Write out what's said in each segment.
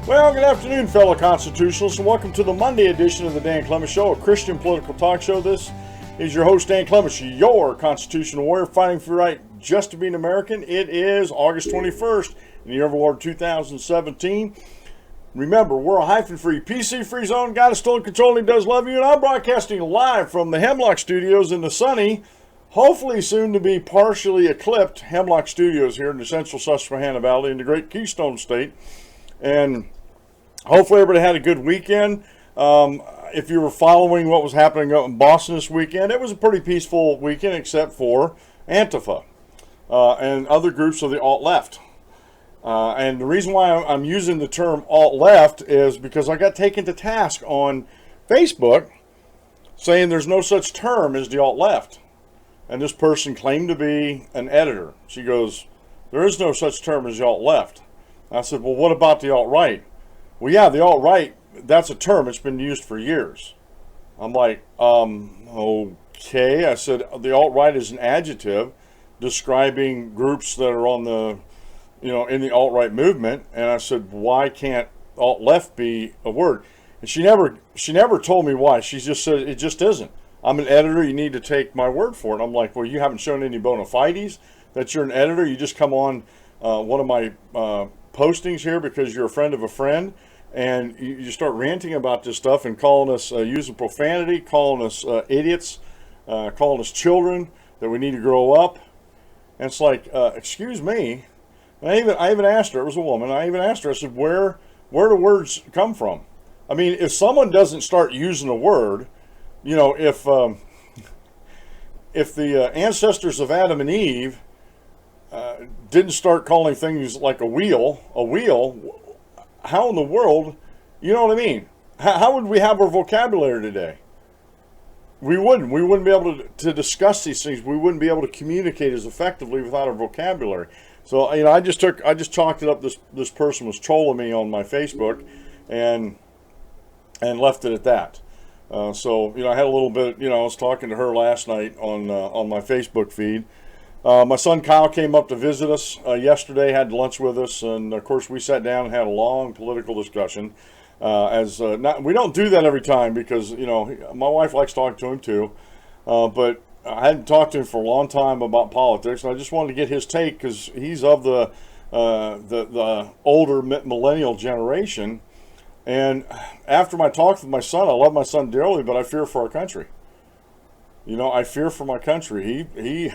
Well, good afternoon, fellow constitutionalists, and welcome to the Monday edition of the Dan Clements Show, a Christian political talk show. This is your host, Dan Clements, your constitutional warrior fighting for your right just to be an American. It is August 21st in the year of the Lord 2017. Remember, we're a hyphen-free, PC-free zone. God is still in control and He does love you. And I'm broadcasting live from the Hemlock Studios in the sunny, hopefully soon to be partially eclipsed Hemlock Studios here in the central Susquehanna Valley in the great Keystone State. And hopefully everybody had a good weekend. If you were following what was happening up in Boston this weekend, it was a pretty peaceful weekend except for Antifa and other groups of the alt-left. And the reason why I'm using the term alt-left is because I got taken to task on Facebook saying there's no such term as the alt-left. And this person claimed to be an editor. She goes, there is no such term as the alt-left. I said, well, what about the alt-right? Well, yeah, the alt-right, that's a term. It's been used for years. I'm like, okay. I said, the alt-right is an adjective describing groups that are on the, in the alt-right movement. And I said, why can't alt-left be a word? And she never told me why. She just said, it just isn't. I'm an editor. You need to take my word for it. I'm like, well, you haven't shown any bona fides that you're an editor. You just come on one of my postings here because you're a friend of a friend, and you start ranting about this stuff and calling us using profanity, calling us idiots, calling us children, that we need to grow up. And it's like, excuse me. And I even asked her, it was a woman, I even asked her, I said, where do words come from? I mean, if someone doesn't start using a word, if the ancestors of Adam and Eve didn't start calling things like a wheel, how in the world, you know what I mean? How would we have our vocabulary today? We wouldn't be able to discuss these things. We wouldn't be able to communicate as effectively without our vocabulary. So, I just chalked it up. This person was trolling me on my Facebook and left it at that. So, I had a little bit, I was talking to her last night on my Facebook feed. My son Kyle came up to visit us yesterday, had lunch with us, and of course we sat down and had a long political discussion. We don't do that every time because my wife likes talking to him too, but I hadn't talked to him for a long time about politics, and I just wanted to get his take because he's of the older millennial generation. And after my talk with my son, I love my son dearly, but I fear for our country. I fear for my country. He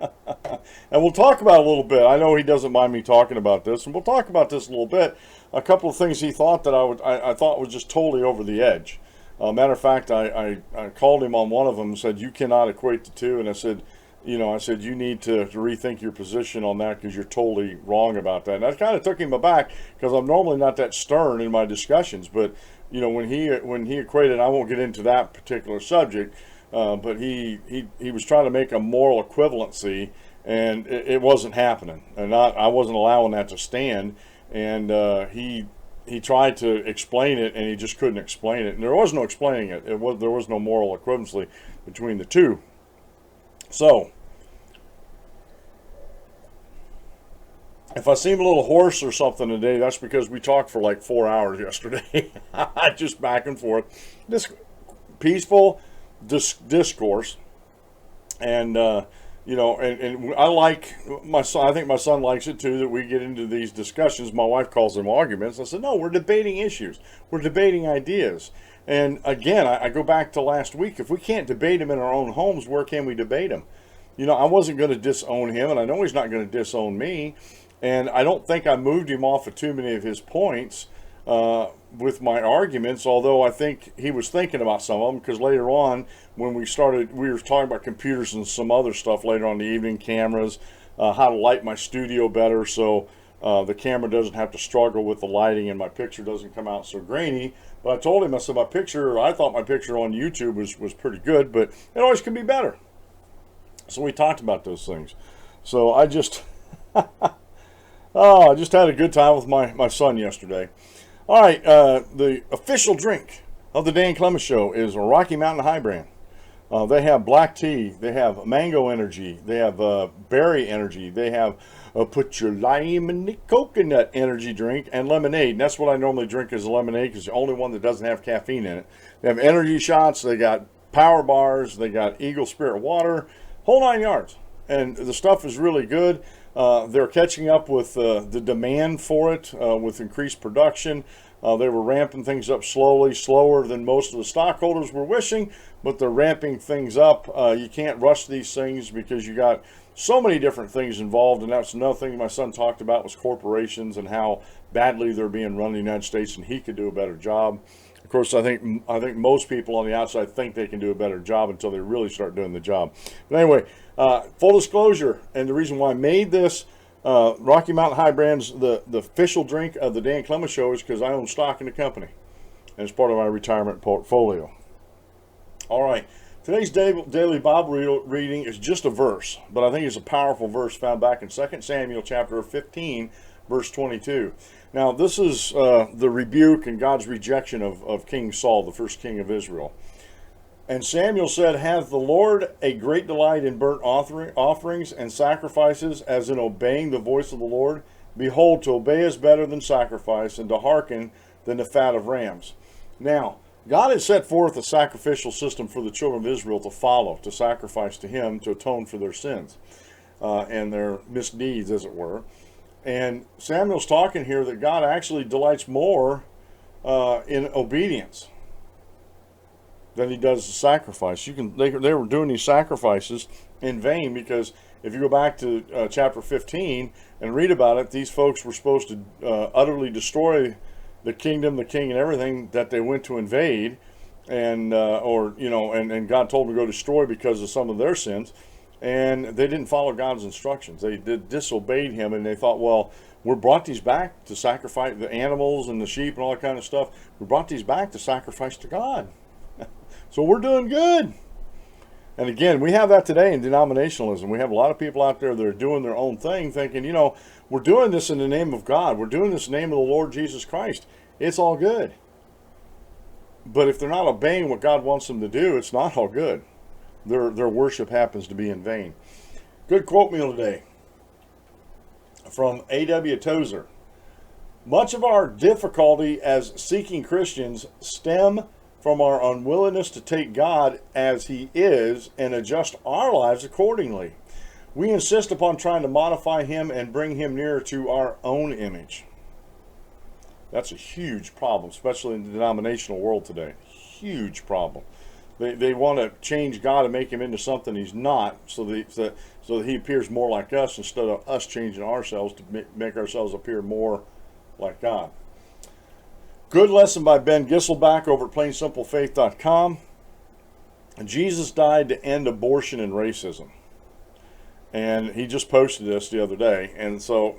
and we'll talk about it a little bit. I know he doesn't mind me talking about this, and we'll talk about this a little bit. A couple of things he thought that I thought was just totally over the edge. Matter of fact, I called him on one of them and said, you cannot equate the two. And I said, you need to rethink your position on that because you're totally wrong about that. And that kind of took him aback because I'm normally not that stern in my discussions. But, when he equated, I won't get into that particular subject, but he was trying to make a moral equivalency, and it wasn't happening. And I wasn't allowing that to stand. And he tried to explain it, and he just couldn't explain it. And there was no explaining it. There was no moral equivalency between the two. So, if I seem a little hoarse or something today, that's because we talked for like 4 hours yesterday. Just back and forth. This peaceful discourse. And, and I like my son. I think my son likes it too, that we get into these discussions. My wife calls them arguments. I said, no, we're debating issues. We're debating ideas. And again, I go back to last week. If we can't debate him in our own homes, where can we debate him? I wasn't going to disown him, and I know he's not going to disown me. And I don't think I moved him off of too many of his points with my arguments, although I think he was thinking about some of them, because later on, when we were talking about computers and some other stuff later on in the evening, cameras, how to light my studio better so the camera doesn't have to struggle with the lighting and my picture doesn't come out so grainy. But I told him, I said, I thought my picture on YouTube was pretty good, but it always can be better. So we talked about those things. So I just, I just had a good time with my son yesterday. All right, the official drink of the Dan Clements Show is a Rocky Mountain High Brand. They have black tea. They have mango energy. They have berry energy. They have put your lime in the coconut energy drink and lemonade. And that's what I normally drink is a lemonade because it's the only one that doesn't have caffeine in it. They have energy shots. They got power bars. They got Eagle Spirit water. Whole 9 yards. And the stuff is really good. They're catching up with the demand for it with increased production. They were ramping things up slowly, slower than most of the stockholders were wishing, but they're ramping things up. You can't rush these things because you got so many different things involved, and that's another thing my son talked about was corporations and how badly they're being run in the United States, and he could do a better job. Of course, I think most people on the outside think they can do a better job until they really start doing the job. But anyway, full disclosure, and the reason why I made this Rocky Mountain High Brand's the official drink of the Dan Clemens Show is because I own stock in the company, and it's part of my retirement portfolio. All right, today's daily Bible reading is just a verse, but I think it's a powerful verse found back in 2 Samuel chapter 15, verse 22. Now, this is the rebuke and God's rejection of King Saul, the first king of Israel. And Samuel said, hath the Lord a great delight in burnt offerings and sacrifices, as in obeying the voice of the Lord? Behold, to obey is better than sacrifice, and to hearken than the fat of rams. Now, God has set forth a sacrificial system for the children of Israel to follow, to sacrifice to Him, to atone for their sins and their misdeeds, as it were. And Samuel's talking here that God actually delights more in obedience than He does the sacrifice. They were doing these sacrifices in vain because if you go back to chapter 15 and read about it, these folks were supposed to utterly destroy the kingdom, the king, and everything that they went to invade, and and God told them to go destroy because of some of their sins. And they didn't follow God's instructions. They disobeyed Him, and they thought, well, we brought these back to sacrifice the animals and the sheep and all that kind of stuff. We brought these back to sacrifice to God. So we're doing good. And again, we have that today in denominationalism. We have a lot of people out there that are doing their own thing, thinking, we're doing this in the name of God. We're doing this in the name of the Lord Jesus Christ. It's all good. But if they're not obeying what God wants them to do, it's not all good. Their worship happens to be in vain. Good quote meal today from A.W. Tozer. Much of our difficulty as seeking Christians stem from our unwillingness to take God as He is and adjust our lives accordingly. We insist upon trying to modify Him and bring Him nearer to our own image. That's a huge problem, especially in the denominational world today. Huge problem. They want to change God and make Him into something He's not, so that He appears more like us instead of us changing ourselves to make ourselves appear more like God. Good lesson by Ben Gisselback over at plainsimplefaith.com. Jesus died to end abortion and racism. And he just posted this the other day. And so,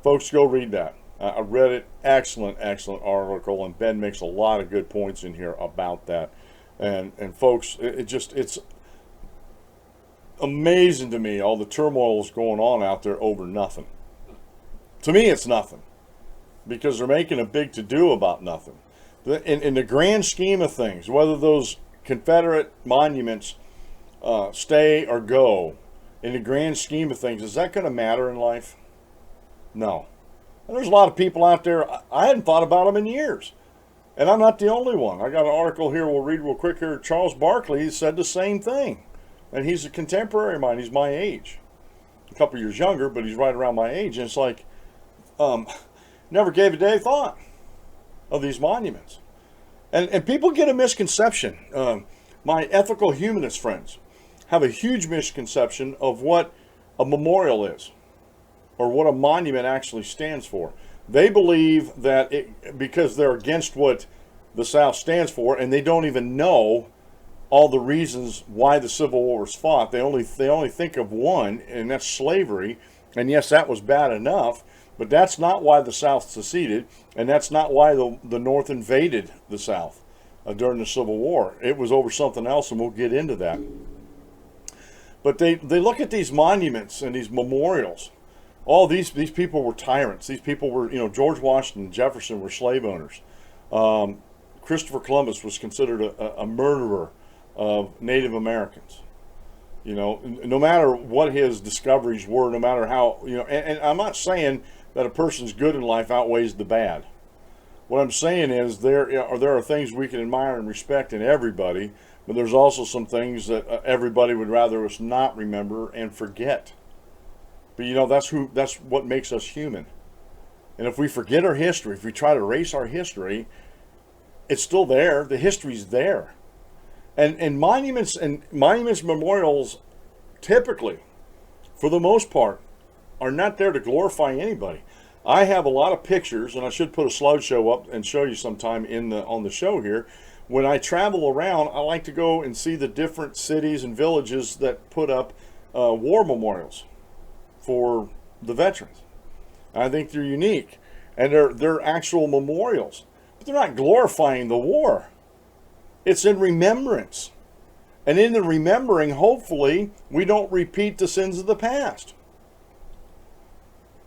folks, go read that. I read it. Excellent, excellent article. And Ben makes a lot of good points in here about that. And folks, it's amazing to me all the turmoil is going on out there over nothing. To me, it's nothing. Because they're making a big to-do about nothing. In the grand scheme of things, whether those Confederate monuments stay or go, in the grand scheme of things, is that going to matter in life? No. And there's a lot of people out there, I hadn't thought about them in years. And I'm not the only one. I got an article here we'll read real quick here. Charles Barkley said the same thing. And he's a contemporary of mine. He's my age. A couple years younger, but he's right around my age. And it's like, never gave a day thought of these monuments. And people get a misconception. My ethical humanist friends have a huge misconception of what a memorial is, or what a monument actually stands for. They believe that because they're against what the South stands for, and they don't even know all the reasons why the Civil War was fought. They only think of one, and that's slavery. And yes, that was bad enough, but that's not why the South seceded, and that's not why the North invaded the South during the Civil War. It was over something else, and we'll get into that. But they look at these monuments and these memorials. All these people were tyrants. These people were, George Washington, Jefferson were slave owners. Christopher Columbus was considered a murderer. of Native Americans. You know, no matter what his discoveries were, no matter how, you know, and I'm not saying that a person's good in life outweighs the bad. What I'm saying is there are things we can admire and respect in everybody, but there's also some things that everybody would rather us not remember and forget. But you know, that's what makes us human. And if we forget our history, if we try to erase our history, it's still there. The history's there. And monuments memorials typically, for the most part, are not there to glorify anybody. I have a lot of pictures, and I should put a slideshow up and show you sometime on the show here. When I travel around, I like to go and see the different cities and villages that put up war memorials for the veterans. I think they're unique, and they're actual memorials, but they're not glorifying the war. It's in remembrance. And in the remembering, hopefully, we don't repeat the sins of the past.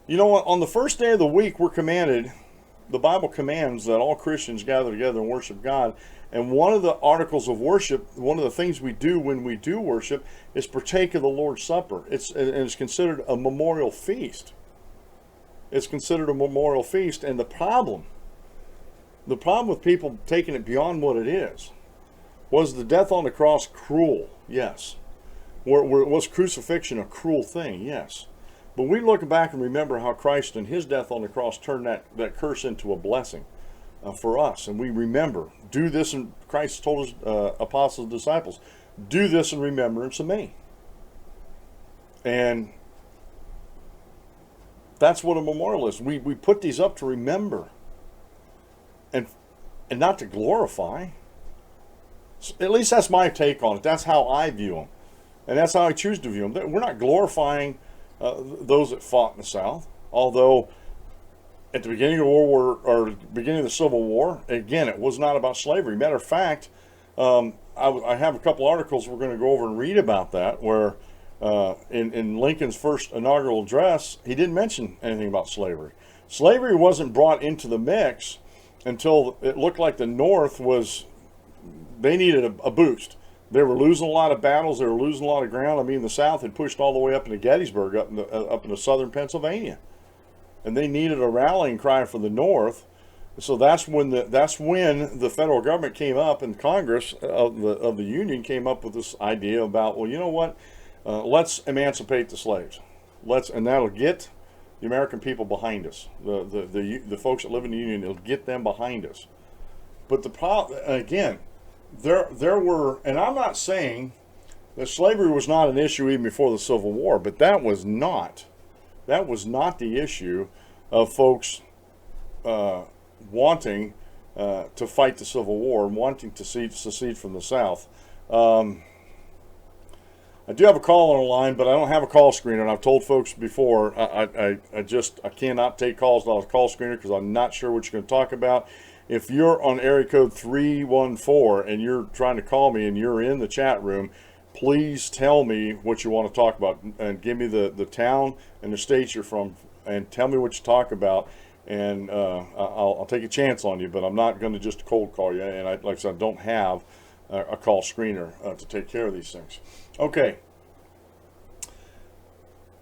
You know, on the first day of the week, we're commanded, the Bible commands that all Christians gather together and worship God. And one of the articles of worship, one of the things we do when we do worship, is partake of the Lord's Supper. It's considered a memorial feast. It's considered a memorial feast. And the problem with people taking it beyond what it is, was the death on the cross cruel? Yes. Was crucifixion a cruel thing? Yes. But we look back and remember how Christ and his death on the cross turned that curse into a blessing for us. And we remember, do this, and Christ told his apostles and disciples, do this in remembrance of me. And that's what a memorial is. We put these up to remember and not to glorify. At least that's my take on it. That's how I view them. And that's how I choose to view them. We're not glorifying those that fought in the South. Although at the beginning of World War, or beginning of the Civil War, again, it was not about slavery. Matter of fact, I have a couple articles we're going to go over and read about that, where in Lincoln's first inaugural address, he didn't mention anything about slavery. Slavery wasn't brought into the mix until it looked like the North they needed a boost. They were losing a lot of battles. They were losing a lot of ground. I mean, the South had pushed all the way up into Gettysburg, up into southern Pennsylvania, and they needed a rallying cry for the North. So that's when the federal government came up, and Congress of the Union came up with this idea about, well, you know what? Let's emancipate the slaves. And that'll get the American people behind us. The folks that live in the Union, it'll get them behind us. But the problem, again, there were, and I'm not saying that slavery was not an issue even before the Civil War, but that was not the issue of folks wanting to fight the Civil War and wanting to secede from the South. I do have a call on the line, but I don't have a call screener, and I've told folks before, I cannot take calls without a call screener because I'm not sure what you're going to talk about. If you're on area code 314 and you're trying to call me and you're in the chat room, please tell me what you want to talk about and give me the town and the state you're from and tell me what you talk about, and I'll take a chance on you, but I'm not going to just cold call you. And like I said, I don't have a call screener to take care of these things. Okay.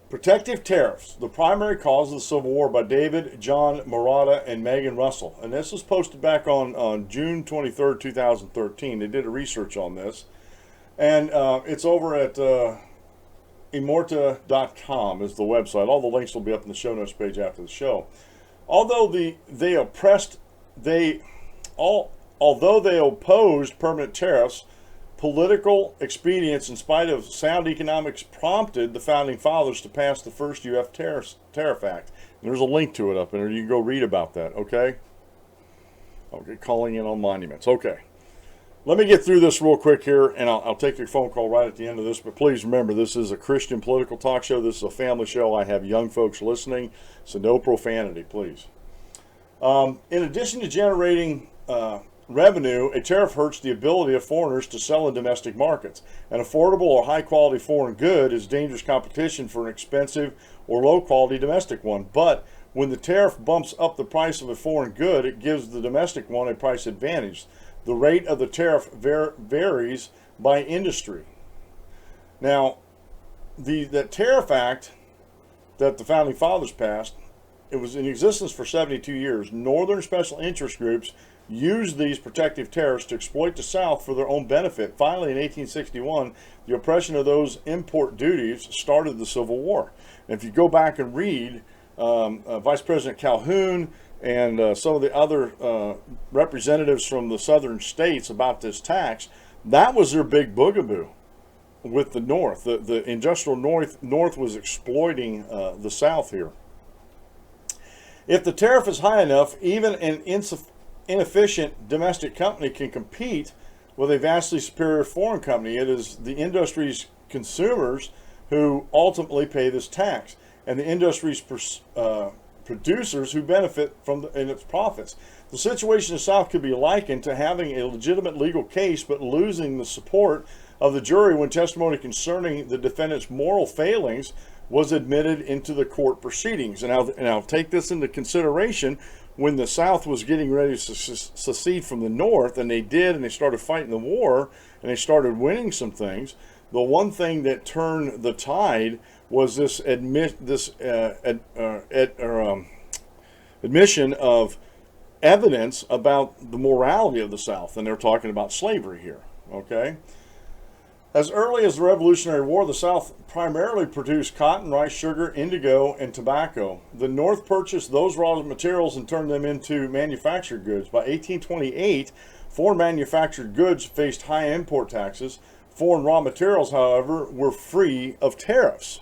Protective Tariffs, the Primary Cause of the Civil War, by David, John Marotta, and Megan Russell. And this was posted back on June 23rd, 2013. They did a research on this. And it's over at immorta.com is the website. All the links will be up in the show notes page after the show. Although they opposed permanent tariffs, political expedience in spite of sound economics prompted the Founding Fathers to pass the first U.S. Tariff Act. And there's a link to it up there. You can go read about that, okay? Okay, calling in on monuments. Okay. Let me get through this real quick here, and I'll take your phone call right at the end of this. But please remember, this is a Christian political talk show. This is a family show. I have young folks listening, so no profanity, please. In addition to generating revenue, a tariff hurts the ability of foreigners to sell in domestic markets. An affordable or high-quality foreign good is dangerous competition for an expensive or low-quality domestic one. But when the tariff bumps up the price of a foreign good, it gives the domestic one a price advantage. The rate of the tariff varies by industry. Now, the Tariff Act that the Founding Fathers passed, it was in existence for 72 years. Northern special interest groups used these protective tariffs to exploit the South for their own benefit. Finally, in 1861, the oppression of those import duties started the Civil War. And if you go back and read Vice President Calhoun and some of the other representatives from the southern states about this tax, that was their big boogaboo with the North. The industrial North was exploiting the South here. If the tariff is high enough, even an inefficient domestic company can compete with a vastly superior foreign company. It is the industry's consumers who ultimately pay this tax, and the industry's producers who benefit from in its profits. The situation in the South could be likened to having a legitimate legal case but losing the support of the jury when testimony concerning the defendant's moral failings was admitted into the court proceedings. And I'll take this into consideration. When the South was getting ready to secede from the North, and they did, and they started fighting the war, and they started winning some things, the one thing that turned the tide was this admission of evidence about the morality of the South, and they're talking about slavery here, okay? As early as the Revolutionary War, the South primarily produced cotton, rice, sugar, indigo, and tobacco. The North purchased those raw materials and turned them into manufactured goods. By 1828, foreign manufactured goods faced high import taxes. Foreign raw materials, however, were free of tariffs.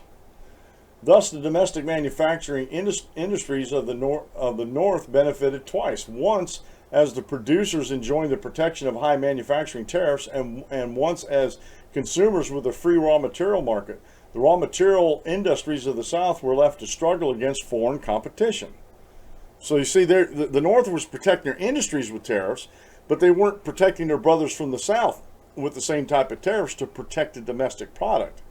Thus, the domestic manufacturing industries of the North benefited twice. Once as the producers enjoying the protection of high manufacturing tariffs, and once as consumers with a free raw material market. The raw material industries of the South were left to struggle against foreign competition. So you see, the North was protecting their industries with tariffs, but they weren't protecting their brothers from the South with the same type of tariffs to protect the domestic product.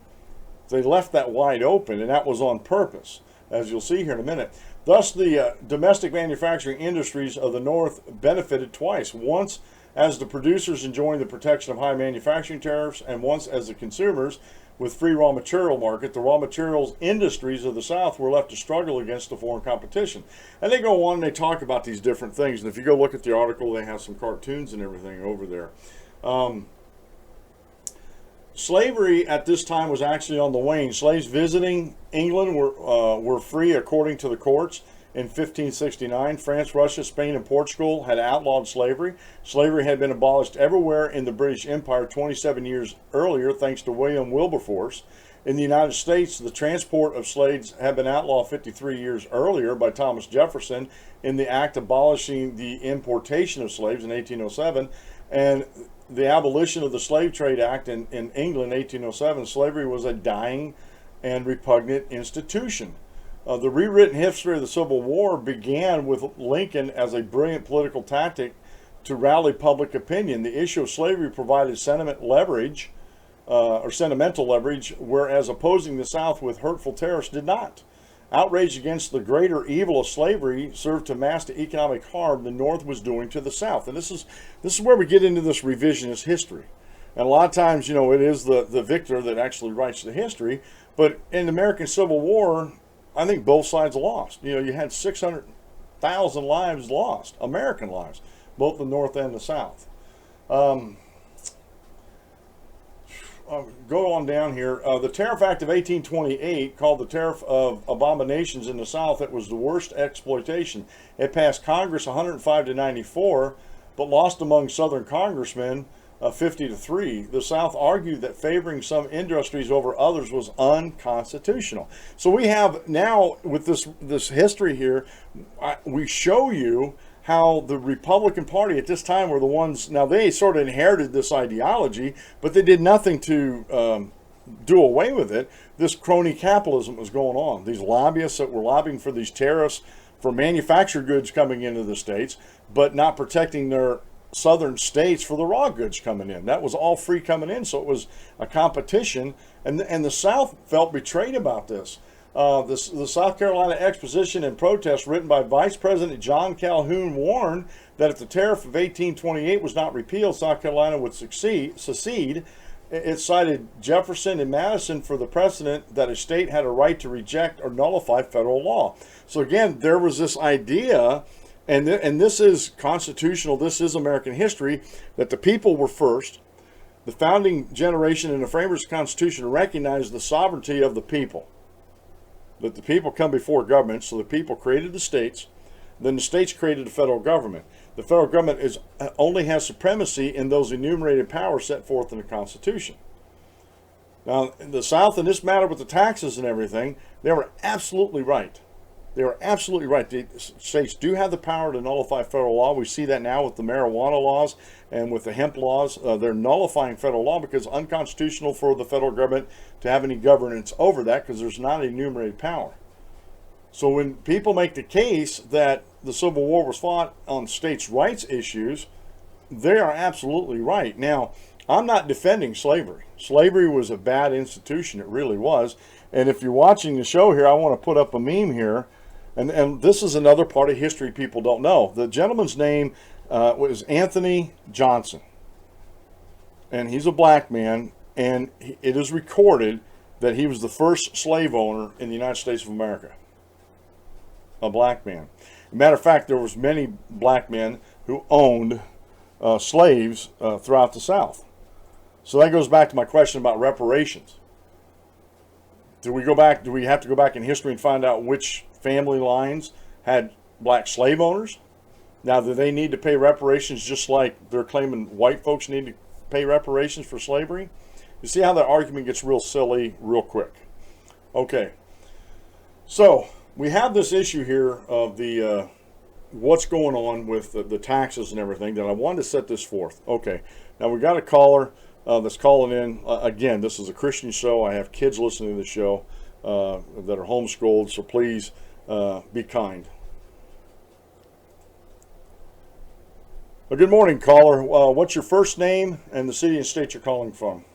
They left that wide open, and that was on purpose, as you'll see here in a minute. Thus, the domestic manufacturing industries of the North benefited twice. Once as the producers enjoying the protection of high manufacturing tariffs, and once as the consumers with free raw material market. The raw materials industries of the South were left to struggle against the foreign competition. And they go on and they talk about these different things. And if you go look at the article, they have some cartoons and everything over there. Slavery at this time was actually on the wane. Slaves visiting England were free according to the courts. In 1569, France, Russia, Spain, and Portugal had outlawed slavery. Slavery had been abolished everywhere in the British Empire 27 years earlier, thanks to William Wilberforce. In the United States, the transport of slaves had been outlawed 53 years earlier by Thomas Jefferson in the act abolishing the importation of slaves in 1807, and the abolition of the Slave Trade Act in England in 1807. Slavery was a dying and repugnant institution. The rewritten history of the Civil War began with Lincoln as a brilliant political tactic to rally public opinion. The issue of slavery provided sentimental leverage, whereas opposing the South with hurtful tariffs did not. Outrage against the greater evil of slavery served to mask the economic harm the North was doing to the South. And this is where we get into this revisionist history. And a lot of times, it is the victor that actually writes the history. But in the American Civil War, I think both sides lost. You had 600,000 lives lost, American lives, both the North and the South. I'll go on down here. The Tariff Act of 1828, called the Tariff of Abominations in the South, it was the worst exploitation. It passed Congress 105 to 94, but lost among Southern congressmen 50-3. The South argued that favoring some industries over others was unconstitutional. So we have now, with this history here, we show you how the Republican Party at this time were the ones. Now they sort of inherited this ideology, but they did nothing to do away with it. This crony capitalism was going on. These lobbyists that were lobbying for these tariffs for manufactured goods coming into the states, but not protecting their southern states for the raw goods coming in. That was all free coming in, so it was a competition, and the South felt betrayed about this. The South Carolina Exposition and Protest, written by Vice President John Calhoun, warned that if the tariff of 1828 was not repealed, South Carolina would secede. It cited Jefferson and Madison for the precedent that a state had a right to reject or nullify federal law. So again, there was this idea, and this is constitutional, this is American history, that the people were first. The founding generation and the framers of the Constitution recognized the sovereignty of the people, that the people come before government, so the people created the states, then the states created the federal government. The federal government only has supremacy in those enumerated powers set forth in the Constitution. Now, in the South, in this matter with the taxes and everything, they were absolutely right. They were absolutely right. The states do have the power to nullify federal law. We see that now with the marijuana laws and with the hemp laws. They're nullifying federal law because it's unconstitutional for the federal government to have any governance over that because there's not an enumerated power. So when people make the case that the Civil War was fought on states' rights issues, they are absolutely right. Now, I'm not defending slavery. Slavery was a bad institution. It really was. And if you're watching the show here, I want to put up a meme here. And this is another part of history people don't know. The gentleman's name was Anthony Johnson. And he's a black man. And it is recorded that he was the first slave owner in the United States of America. A black man. Matter of fact, there was many black men who owned slaves throughout the South. So that goes back to my question about reparations. Do we have to go back in history and find out which family lines had black slave owners? Now, do they need to pay reparations just like they're claiming white folks need to pay reparations for slavery? You see how that argument gets real silly real quick. Okay. So we have this issue here of the what's going on with the taxes and everything that I wanted to set this forth. Okay. Now we got a caller that's calling in. Again, this is a Christian show. I have kids listening to the show that are homeschooled, so please be kind. Well, good morning, caller. What's your first name and the city and state you're calling from?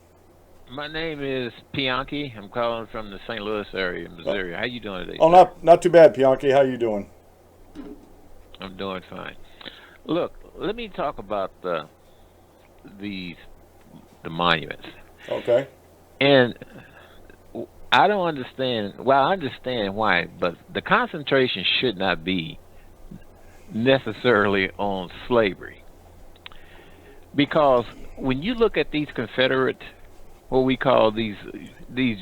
My name is Pianki. I'm calling from the St. Louis area, Missouri. How you doing today? Oh, not too bad, Pianki. How you doing? I'm doing fine. Look, let me talk about the monuments. Okay. And I don't understand. Well, I understand why, but the concentration should not be necessarily on slavery, because when you look at these Confederate, what we call these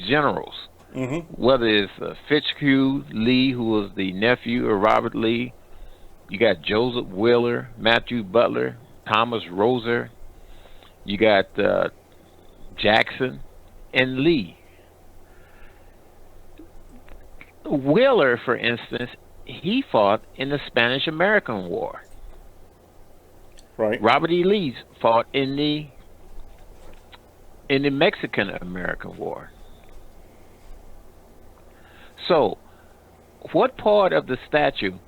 generals, whether it's Fitzhugh Lee, who was the nephew of Robert Lee, you got Joseph Wheeler, Matthew Butler, Thomas Roser, you got Jackson and Lee. Wheeler, for instance, he fought in the Spanish-American War. Right. Robert E. Lee fought in the Mexican-American War. So, what part of the statue,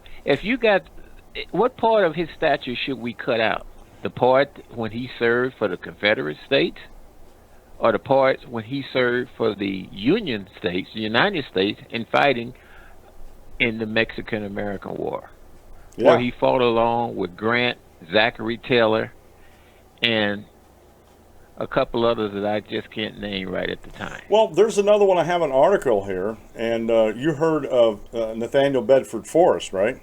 what part of his statue should we cut out? The part when he served for the Confederate States, or the part when he served for the Union States, the United States, in fighting in the Mexican-American War, where he fought along with Grant, Zachary Taylor, and a couple others that I just can't name right at the time. Well, there's another one. I have an article here, and you heard of Nathaniel Bedford Forrest, right?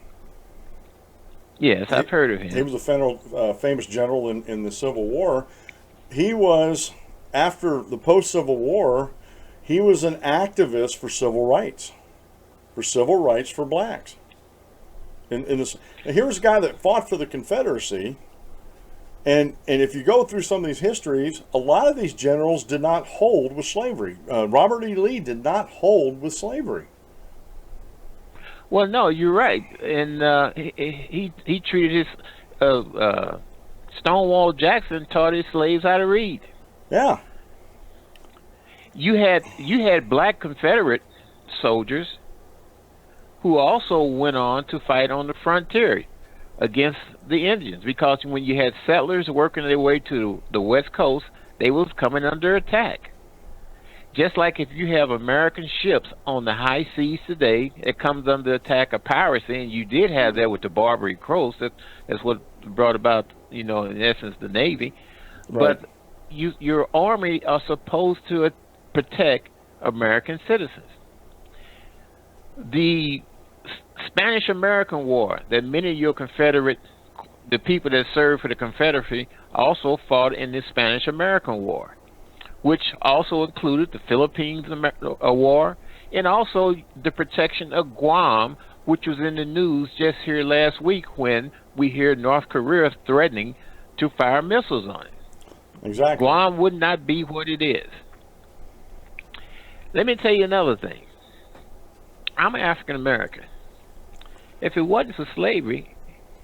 Yes, I've heard of him. He was a famous general in the Civil War. He was, after the post-Civil War, he was an activist for civil rights for blacks. And here's a guy that fought for the Confederacy. And if you go through some of these histories, a lot of these generals did not hold with slavery. Robert E. Lee did not hold with slavery. Well, no, you're right. And he treated his Stonewall Jackson taught his slaves how to read. Yeah. You had black Confederate soldiers who also went on to fight on the frontier against the Indians, because when you had settlers working their way to the West Coast, they was coming under attack. Just like if you have American ships on the high seas today, it comes under attack of piracy, and you did have that with the Barbary Coast. That's what brought about, in essence, the Navy. Right. But your army are supposed to protect American citizens. The Spanish American War, that many of your Confederate, the people that served for the Confederacy, also fought in the Spanish American War, which also included the Philippines War, and also the protection of Guam, which was in the news just here last week when we hear North Korea threatening to fire missiles on it. Exactly. Guam would not be what it is. Let me tell you another thing. I'm African American. If it wasn't for slavery,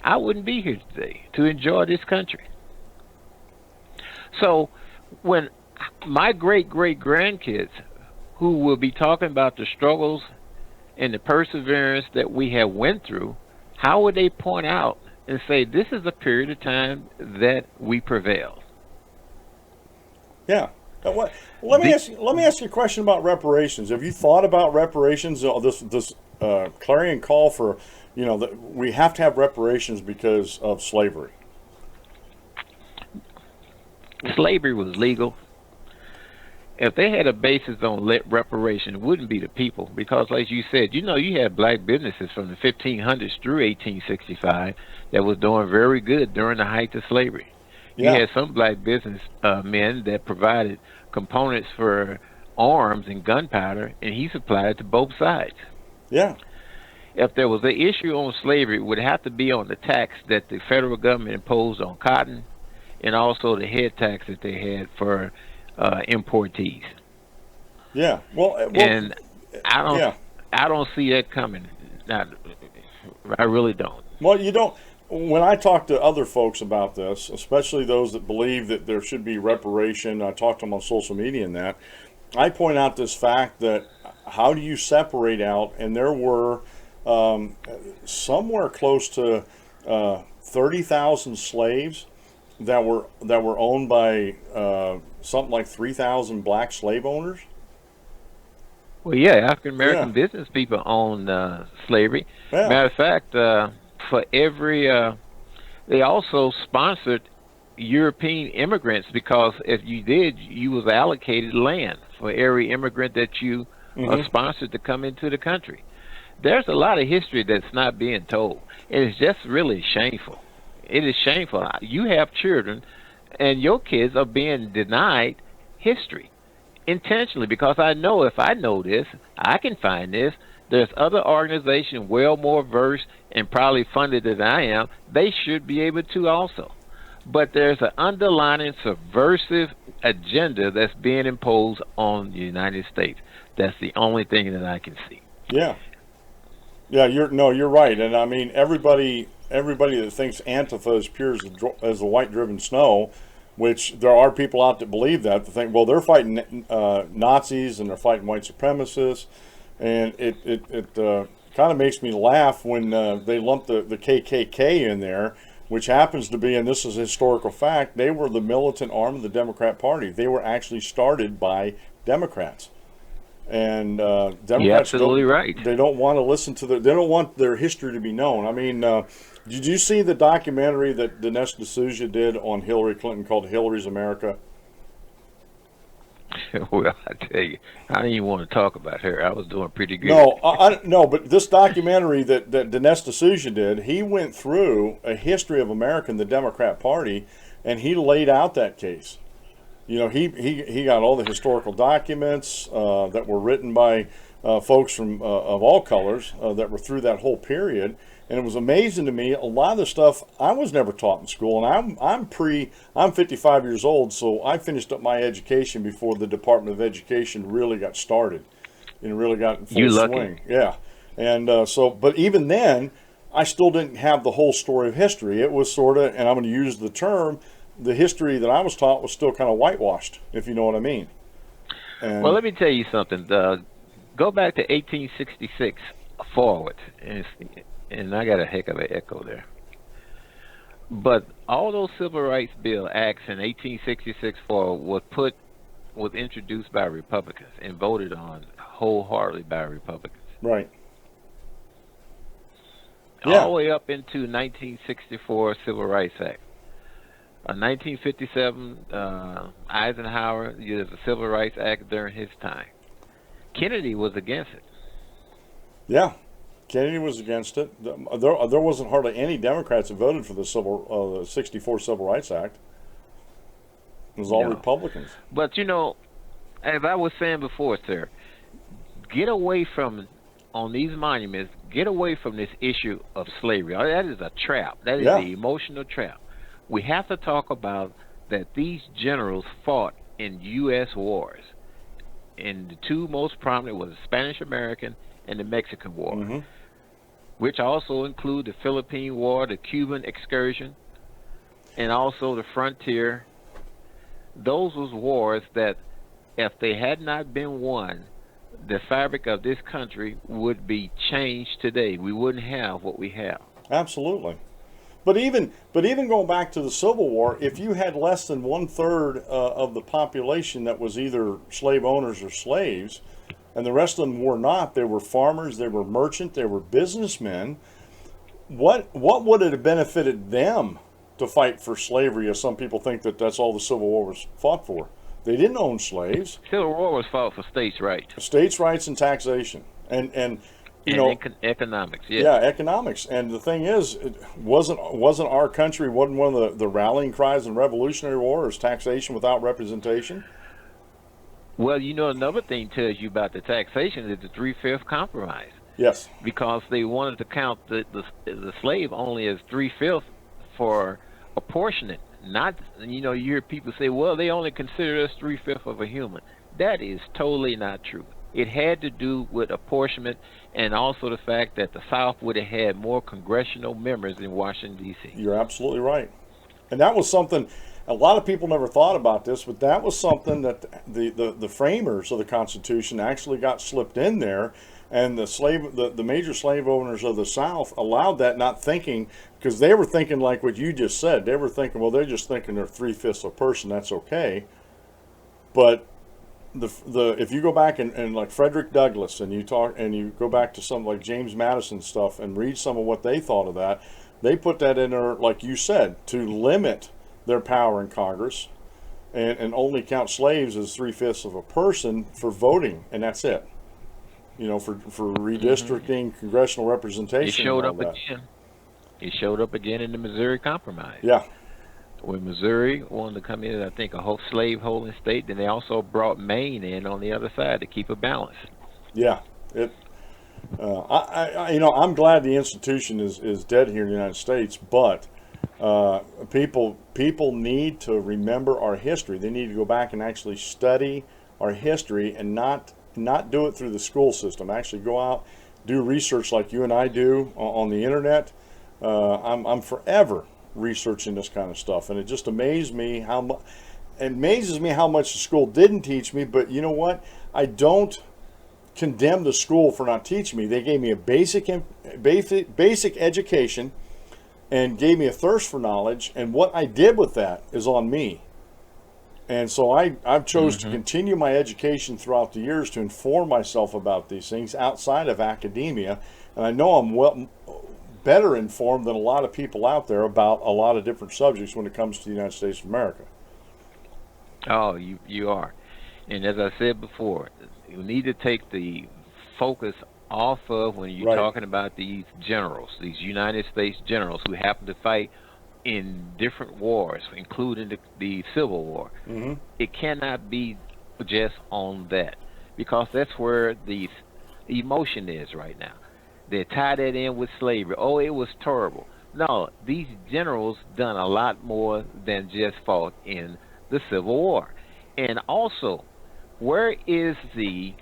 I wouldn't be here today to enjoy this country. So when my great grandkids, who will be talking about the struggles and the perseverance that we have went through, how would they point out and say this is a period of time that we prevailed? Yeah. Let me ask you a question about reparations. Have you thought about reparations? This clarion call for, that we have to have reparations because of slavery. Slavery was legal. If they had a basis on reparation, it wouldn't be the people, because, like you said, you had black businesses from the 1500s through 1865 that was doing very good during the height of slavery. You had some black business men that provided components for arms and gunpowder, and he supplied it to both sides. Yeah. If there was an issue on slavery, it would have to be on the tax that the federal government imposed on cotton, and also the head tax that they had for importees. Yeah. Well, and I don't see that coming. I really don't. Well, you don't. When I talk to other folks about this, especially those that believe that there should be reparation, I talk to them on social media and that, I point out this fact that how do you separate out, and there were somewhere close to 30,000 slaves that were owned by something like 3,000 black slave owners. Well, yeah, African American business people owned slavery. Yeah. Matter of fact, for every they also sponsored European immigrants, because if you did, you was allocated land for every immigrant that you sponsored to come into the country. There's a lot of history that's not being told, and it's just really shameful. It is shameful. You have children, and your kids are being denied history intentionally, because I know if I know this, I can find this. There's other organizations well more versed and probably funded than I am. They should be able to also. But there's an underlying subversive agenda that's being imposed on the United States. That's the only thing that I can see. Yeah. Yeah, you're right. And I mean, everybody that thinks Antifa is pure as the white driven snow, which there are people out that believe that, to think, well, they're fighting Nazis and they're fighting white supremacists. And it kind of makes me laugh when they lump the KKK in there, which happens to be, and this is a historical fact, they were the militant arm of the Democrat Party. They were actually started by Democrats. And Democrats, you're absolutely right. They don't want to listen to they don't want their history to be known. I mean, did you see the documentary that Dinesh D'Souza did on Hillary Clinton called Hillary's America? Well, I tell you, I didn't even want to talk about her. I was doing pretty good. No, but this documentary that Dinesh D'Souza did, he went through a history of America and the Democrat Party, and he laid out that case. He got all the historical documents that were written by folks from of all colors that were through that whole period. And it was amazing to me. A lot of the stuff I was never taught in school, and I'm 55 years old, so I finished up my education before the Department of Education really got started, and really got in full swing. Yeah, and but even then, I still didn't have the whole story of history. It was sort of, and I'm going to use the term, the history that I was taught was still kind of whitewashed, if you know what I mean. And, well, let me tell you something. Go back to 1866 forward, and I got a heck of an echo there. But all those Civil Rights Bill acts in 1866 forward was introduced by Republicans and voted on wholeheartedly by Republicans. Right. All the way up into 1964 Civil Rights Act. 1957, Eisenhower, there's a Civil Rights Act during his time. Kennedy was against it. Yeah, Kennedy was against it. There wasn't hardly any Democrats that voted for the '64 Civil Rights Act. It was all No. Republicans. But as I was saying before, sir, get away from, on these monuments, get away from this issue of slavery. That is a trap. That is Yeah. the emotional trap. We have to talk about that these generals fought in U.S. wars. And the two most prominent was the Spanish-American and the Mexican War, Mm-hmm. which also include the Philippine War, the Cuban excursion, and also the frontier. Those was wars that, if they had not been won, the fabric of this country would be changed today. We wouldn't have what we have. Absolutely. But even going back to the Civil War, if you had less than 1/3 of the population that was either slave owners or slaves, and the rest of them were not, they were farmers, they were merchant, they were businessmen. What would it have benefited them to fight for slavery? As some people think that that's all the Civil War was fought for. They didn't own slaves. Civil War was fought for states' rights. States' rights and taxation, and you know, economics. yeah, economics. And the thing is, it wasn't our country, wasn't one of the rallying cries in the Revolutionary War is taxation without representation? Well, another thing tells you about the taxation is the 3/5 compromise, Yes. because they wanted to count the slave only as 3/5 for apportionment. Not, you hear people say, well, they only consider us 3/5 of a human. That is totally not true. It had to do with apportionment, and also the fact that the South would have had more congressional members in Washington, D.C. You're absolutely right. And that was something, a lot of people never thought about this, but that was something that the framers of the Constitution actually got slipped in there. And the major slave owners of the South allowed that, not thinking, because they were thinking like what you just said. They were thinking, well, they're just thinking they're 3/5 a person, that's okay. But if you go back and like Frederick Douglass, and you go back to some like James Madison stuff and read some of what they thought of that, they put that in there, like you said, to limit their power in Congress, and only count slaves as 3/5 of a person for voting, and that's it. For redistricting, congressional representation. It showed and all up that. again. It showed up again in the Missouri Compromise. Yeah. When Missouri wanted to come in, I think, a whole slave-holding state, then they also brought Maine in on the other side to keep a balance. Yeah. I'm glad the institution is dead here in the United States, but people need to remember our history. They need to go back and actually study our history, and not do it through the school system. Actually go out, do research like you and I do on the internet. I'm forever researching this kind of stuff, and it just amazes me how much the school didn't teach me. But you know what? I don't condemn the school for not teaching me. They gave me a basic education and gave me a thirst for knowledge, and what I did with that is on me. And so I've chose to continue my education throughout the years to inform myself about these things outside of academia, and I know I'm better informed than a lot of people out there about a lot of different subjects when it comes to the United States of America. Oh, you are. And as I said before, you need to take the focus off of when you're talking about these generals, these United States generals who happen to fight in different wars, including the Civil War. Mm-hmm. It cannot be just on that, because that's where the emotion is right now. They tie that in with slavery. Oh, it was terrible. No, these generals done a lot more than just fought in the Civil War. And also, where is the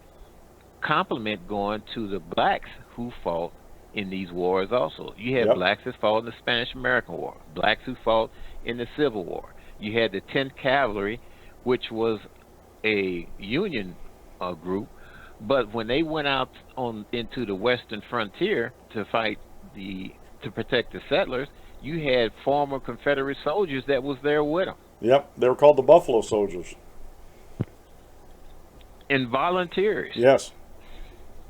compliment going to the blacks who fought in these wars also? You had blacks that fought in the Spanish-American War, blacks who fought in the Civil War. You had the 10th Cavalry, which was a Union group, but when they went out into the western frontier to fight to protect the settlers, you had former Confederate soldiers that was there with them. Yep, they were called the Buffalo Soldiers. And volunteers. Yes,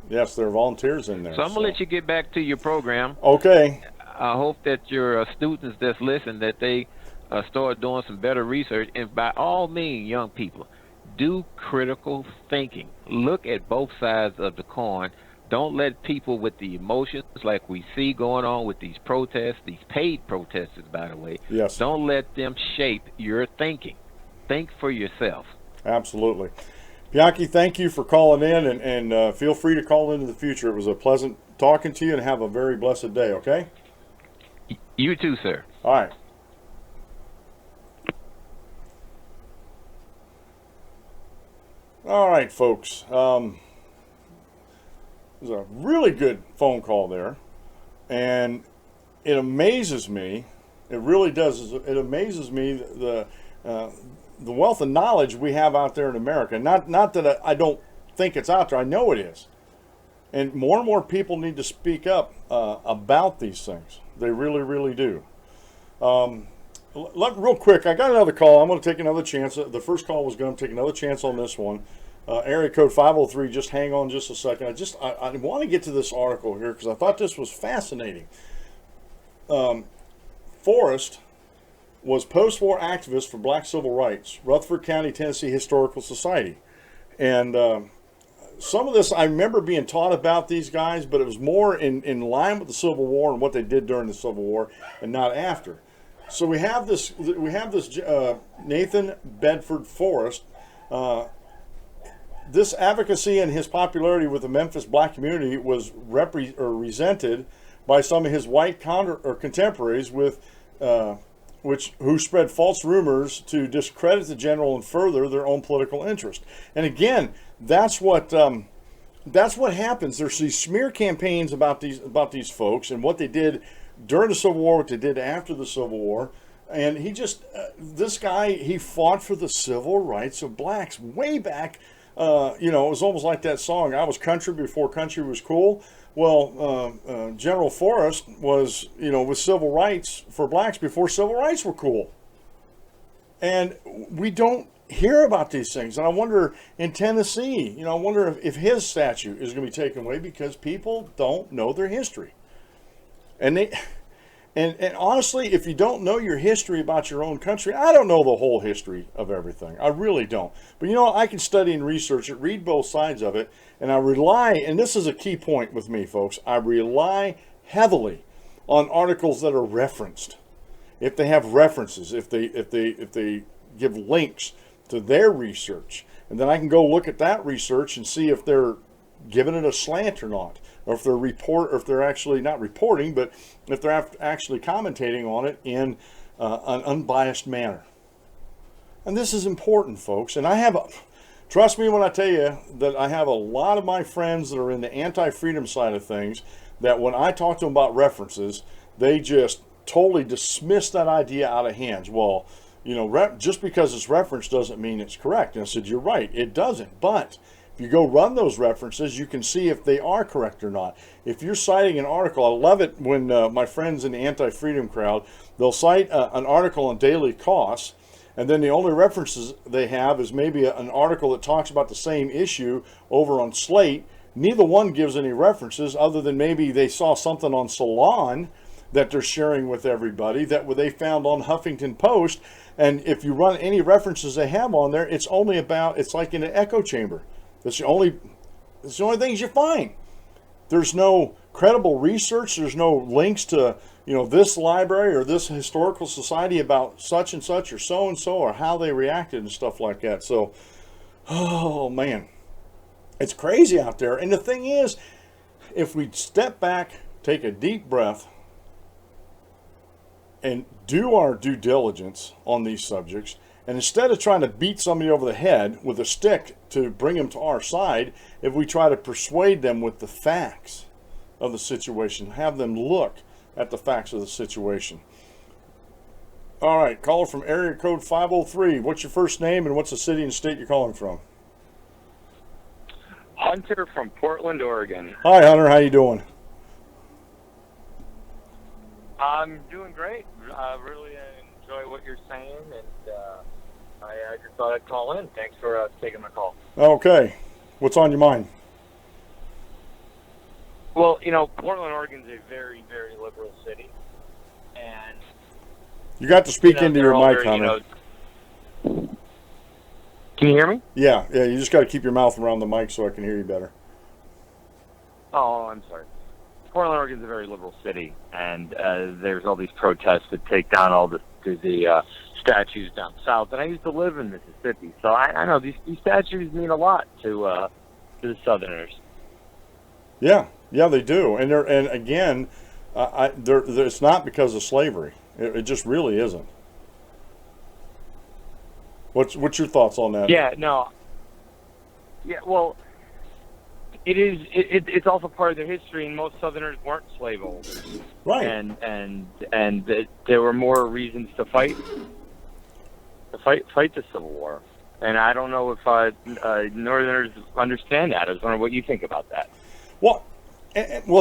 there are volunteers in there. So I'm going to let you get back to your program. Okay. I hope that your students that's listening, that they start doing some better research. And by all means, young people, do critical thinking. Look at both sides of the coin. Don't let people with the emotions like we see going on with these protests, these paid protesters, by the way, Yes. don't let them shape your thinking. Think for yourself. Absolutely. Bianchi, thank you for calling in, and feel free to call into the future. It was a pleasant talking to you, and have a very blessed day, okay? You too, sir. All right. All right, folks. It was a really good phone call there, and it amazes me. It really does. It amazes me the wealth of knowledge we have out there in America. Not that I don't think it's out there. I know it is, and more people need to speak up about these things. They really, really do. Real quick, I got another call. I'm going to take another chance. The first call was going to take another chance on this one. Area code 503. Just hang on just a second. I want to get to this article here because I thought this was fascinating. Forrest was post-war activist for black civil rights, Rutherford County, Tennessee Historical Society. And some of this I remember being taught about these guys, but it was more in line with the Civil War and what they did during the Civil War and not after. So we have this Nathan Bedford Forrest. This advocacy and his popularity with the Memphis black community was resented by some of his white contemporaries who spread false rumors to discredit the general and further their own political interest. And again, that's what happens. There's these smear campaigns about these folks and what they did during the Civil War, what they did after the Civil War. And this guy, he fought for the civil rights of blacks way back. It was almost like that song, I was country before country was cool. Well, General Forrest was, with civil rights for blacks before civil rights were cool. And we don't hear about these things. And I wonder in Tennessee, I wonder if his statue is going to be taken away because people don't know their history. And honestly, if you don't know your history about your own country, I don't know the whole history of everything. I really don't. But I can study and research it, read both sides of it, and I rely, and this is a key point with me, folks, I rely heavily on articles that are referenced. If they have references, if they give links to their research, and then I can go look at that research and see if they're giving it a slant or not. Or if they're actually not reporting, but if they're actually commentating on it in an unbiased manner. And this is important, folks. And trust me when I tell you that I have a lot of my friends that are in the anti-freedom side of things that when I talk to them about references, they just totally dismiss that idea out of hands. Well, just because it's referenced doesn't mean it's correct. And I said, you're right, it doesn't. But if you go run those references, you can see if they are correct or not. If you're citing an article, I love it when my friends in the anti-freedom crowd, they'll cite an article on daily costs, and then the only references they have is maybe an article that talks about the same issue over on Slate. Neither one gives any references other than maybe they saw something on Salon that they're sharing with everybody that they found on Huffington Post. And if you run any references they have on there, it's like in an echo chamber. That's the only things you find. There's no credible research. There's no links to, this library or this historical society about such and such or so and so or how they reacted and stuff like that. So, oh man, it's crazy out there. And the thing is, if we step back, take a deep breath, and do our due diligence on these subjects, and instead of trying to beat somebody over the head with a stick to bring them to our side, if we try to persuade them with the facts of the situation, have them look at the facts of the situation. All right, caller from area code 503. What's your first name and what's the city and state you're calling from? Hunter from Portland, Oregon. Hi, Hunter. How you doing? I'm doing great. I really enjoy what you're saying, and I just thought I'd call in. Thanks for taking my call. Okay. What's on your mind? Well, Portland, Oregon is a very, very liberal city, and You got to speak into your mic, older, Hunter. Can you hear me? Yeah. You just got to keep your mouth around the mic so I can hear you better. Oh, I'm sorry. Portland, Oregon is a very liberal city, and there's all these protests that take down all the statues down south. And I used to live in Mississippi, so I know these statues mean a lot to the Southerners. Yeah, they do, and again, it's not because of slavery. It just really isn't. What's your thoughts on that? Yeah, no. Yeah, well, it is. It's also part of their history, and most Southerners weren't slave owners. Right. And there were more reasons to fight the Civil War. And I don't know if Northerners understand that. I was wondering what you think about that. Well,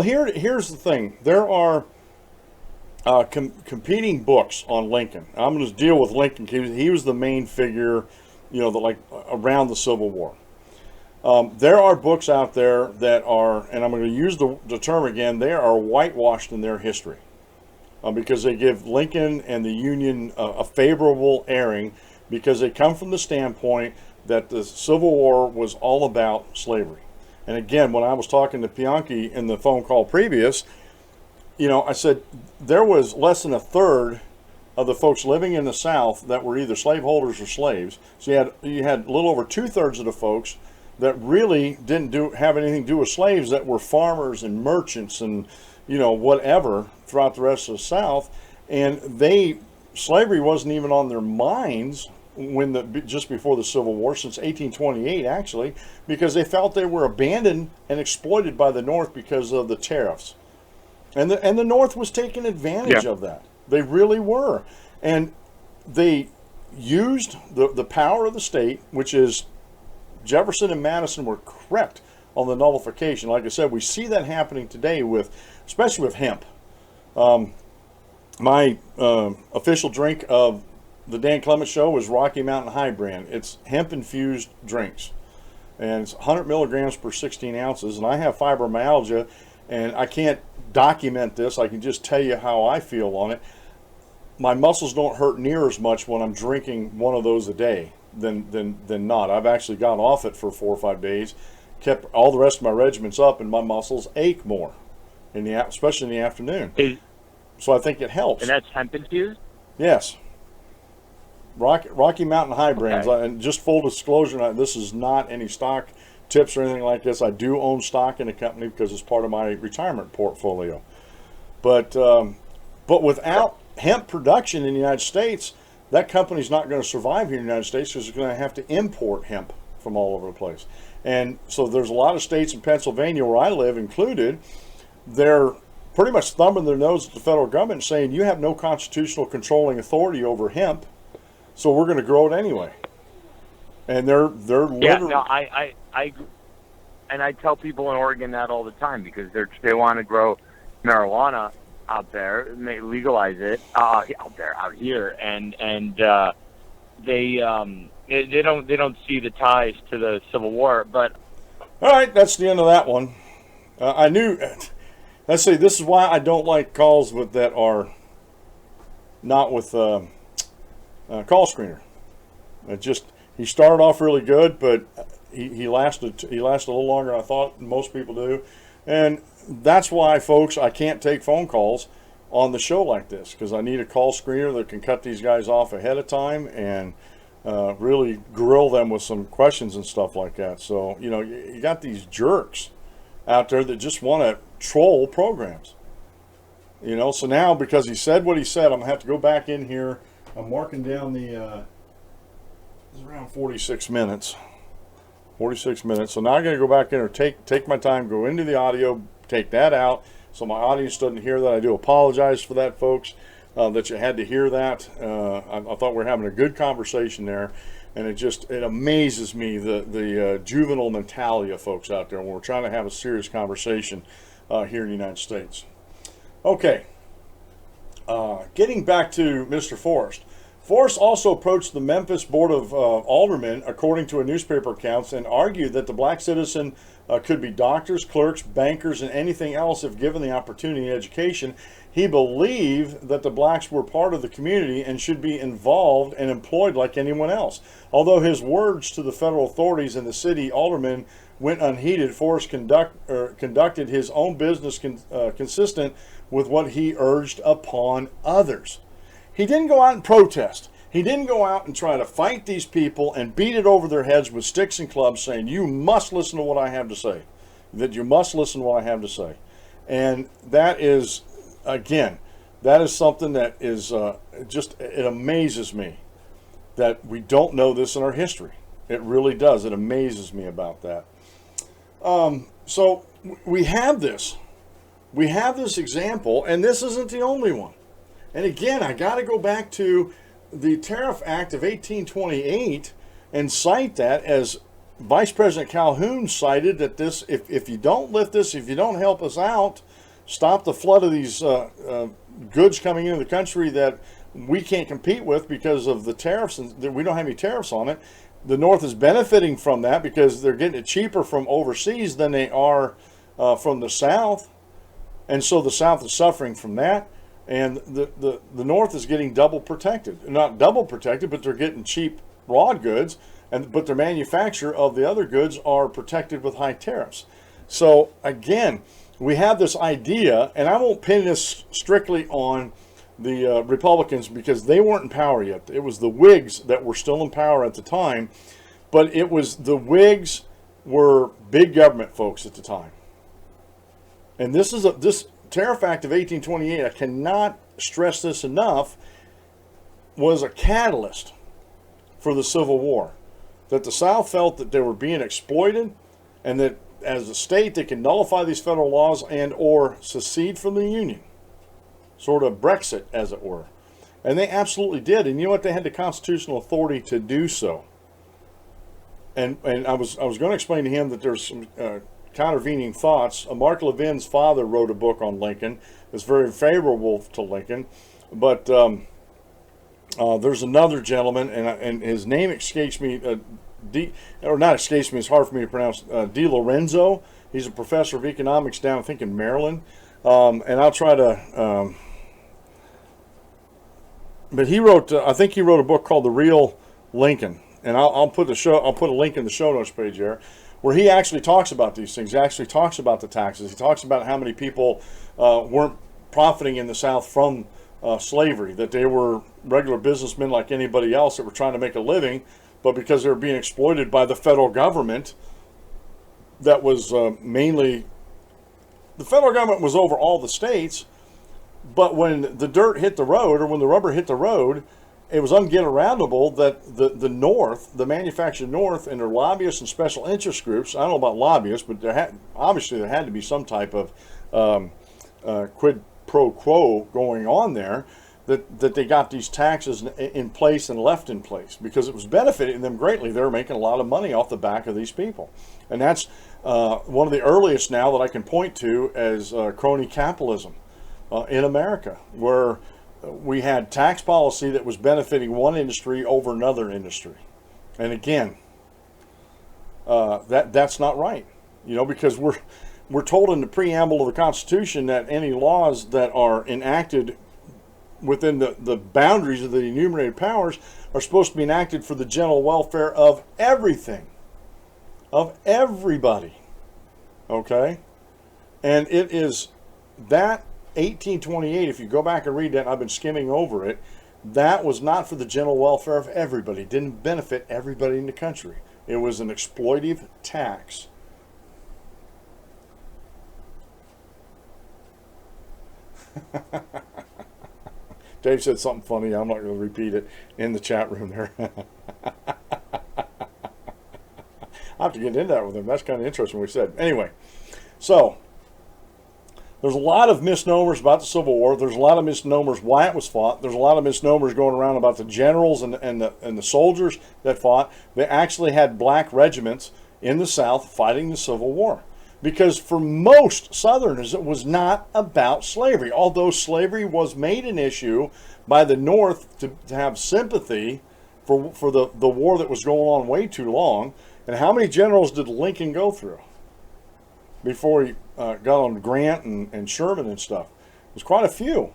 here's the thing. There are competing books on Lincoln. I'm going to deal with Lincoln. He was the main figure, around the Civil War. There are books out there that are, and I'm going to use the term again, they are whitewashed in their history because they give Lincoln and the Union a favorable airing because they come from the standpoint that the Civil War was all about slavery. And again, when I was talking to Bianchi in the phone call previous, I said there was less than a third of the folks living in the South that were either slaveholders or slaves. So you had a little over 2/3 of the folks that really didn't have anything to do with slaves, that were farmers and merchants and whatever throughout the rest of the South, and slavery wasn't even on their minds just before the Civil War, since 1828 actually, because they felt they were abandoned and exploited by the North because of the tariffs, and the North was taking advantage of that. They really were, and they used the power of the state, which is Jefferson and Madison were correct on the nullification. Like I said, we see that happening today especially with hemp. My official drink of the Dan Clement Show is Rocky Mountain High brand. It's hemp-infused drinks, and it's 100 milligrams per 16 ounces. And I have fibromyalgia, and I can't document this. I can just tell you how I feel on it. My muscles don't hurt near as much when I'm drinking one of those a day than not. I've actually gone off it for 4 or 5 days, kept all the rest of my regimens up, and my muscles ache more, especially in the afternoon. So I think it helps. And that's hemp infused? Yes. Rocky Mountain High brands. Okay. And just full disclosure, this is not any stock tips or anything like this. I do own stock in the company because it's part of my retirement portfolio. But without hemp production in the United States, that company's not going to survive here in the United States because it's going to have to import hemp from all over the place. And so there's a lot of states in Pennsylvania, where I live included, they're pretty much thumbing their nose at the federal government saying, you have no constitutional controlling authority over hemp, so we're going to grow it anyway. And they're literally... Yeah, no, I and I tell people in Oregon that all the time because they want to grow marijuana out there, legalize it out here, and they don't see the ties to the Civil War. But all right, that's the end of that one. I knew. Let's see. This is why I don't like calls that are not with call screener. He started off really good, but he lasted a little longer than I thought most people do, and that's why, folks, I can't take phone calls on the show like this, because I need a call screener that can cut these guys off ahead of time and really grill them with some questions and stuff like that. So, you got these jerks out there that just want to troll programs. So now, because he said what he said, I'm going to have to go back in here. I'm marking down it's around 46 minutes. 46 minutes. So now I'm going to go back in or take my time, go into the audio, take that out, so my audience doesn't hear that. I do apologize for that, folks, that you had to hear that. I thought we were having a good conversation there, and it amazes me the juvenile mentality of folks out there when we're trying to have a serious conversation here in the United States. Okay, getting back to Mr. Forrest. Forrest also approached the Memphis Board of Aldermen, according to a newspaper accounts, and argued that the black citizen could be doctors, clerks, bankers, and anything else if given the opportunity and education. He believed that the blacks were part of the community and should be involved and employed like anyone else. Although his words to the federal authorities and the city aldermen went unheeded, Forrest conducted his own business consistent with what he urged upon others. He didn't go out and protest. He didn't go out and try to fight these people and beat it over their heads with sticks and clubs saying, you must listen to what I have to say. That you must listen to what I have to say. And that is, again, that is something that is it amazes me that we don't know this in our history. It really does. It amazes me about that. So we have this. We have this example, and this isn't the only one. And again, I got to go back to the Tariff Act of 1828 and cite that as Vice President Calhoun cited that this, if you don't lift this, if you don't help us out, stop the flood of these goods coming into the country that we can't compete with because of the tariffs, and we don't have any tariffs on it. The North is benefiting from that because they're getting it cheaper from overseas than they are from the South. And so the South is suffering from that. And the North is getting double protected. Not double protected, but they're getting cheap raw goods, but their manufacture of the other goods are protected with high tariffs. So again, we have this idea, and I won't pin this strictly on the Republicans because they weren't in power yet. It was the Whigs that were still in power at the time, but it was the Whigs were big government folks at the time. And this Tariff Act of 1828, I cannot stress this enough, was a catalyst for the Civil War. That the South felt that they were being exploited, and that as a state they can nullify these federal laws and or secede from the Union. Sort of Brexit, as it were. And they absolutely did. And you know what? They had the constitutional authority to do so. And I was going to explain to him that there's some countervening thoughts. Mark Levin's father wrote a book on Lincoln. It's very favorable to Lincoln, but there's another gentleman, and his name escapes me. Not escapes me. It's hard for me to pronounce. De Lorenzo. He's a professor of economics down, I think, in Maryland, and I'll try to. But he wrote. I think he wrote a book called The Real Lincoln, and I'll put a link in the show notes page there, where he actually talks about these things. He actually talks about the taxes. He talks about how many people weren't profiting in the South from slavery, that they were regular businessmen like anybody else that were trying to make a living, but because they were being exploited by the federal government, that was mainly, the federal government was over all the states, but when the dirt hit the road, or when the rubber hit the road, it was unget-aroundable that the North, the manufactured North, and their lobbyists and special interest groups, I don't know about lobbyists, but obviously there had to be some type of quid pro quo going on there, that they got these taxes in place and left in place because it was benefiting them greatly. They were making a lot of money off the back of these people. And that's one of the earliest now that I can point to as crony capitalism in America, where we had tax policy that was benefiting one industry over another industry. And again, that's not right, because we're told in the preamble of the Constitution that any laws that are enacted within the boundaries of the enumerated powers are supposed to be enacted for the general welfare of everything, of everybody. Okay? And it is that 1828, if you go back and read that, I've been skimming over it, that was not for the general welfare of everybody. It didn't benefit everybody in the country. It was an exploitive tax. Dave said something funny. I'm not going to repeat it in the chat room there. I'll have to get into that with him. That's kind of interesting what he said. Anyway, so there's a lot of misnomers about the Civil War. There's a lot of misnomers why it was fought. There's a lot of misnomers going around about the generals and the soldiers that fought. They actually had black regiments in the South fighting the Civil War. Because for most Southerners, it was not about slavery. Although slavery was made an issue by the North to have sympathy for the war that was going on way too long. And how many generals did Lincoln go through before he got on Grant and Sherman and stuff? It was quite a few.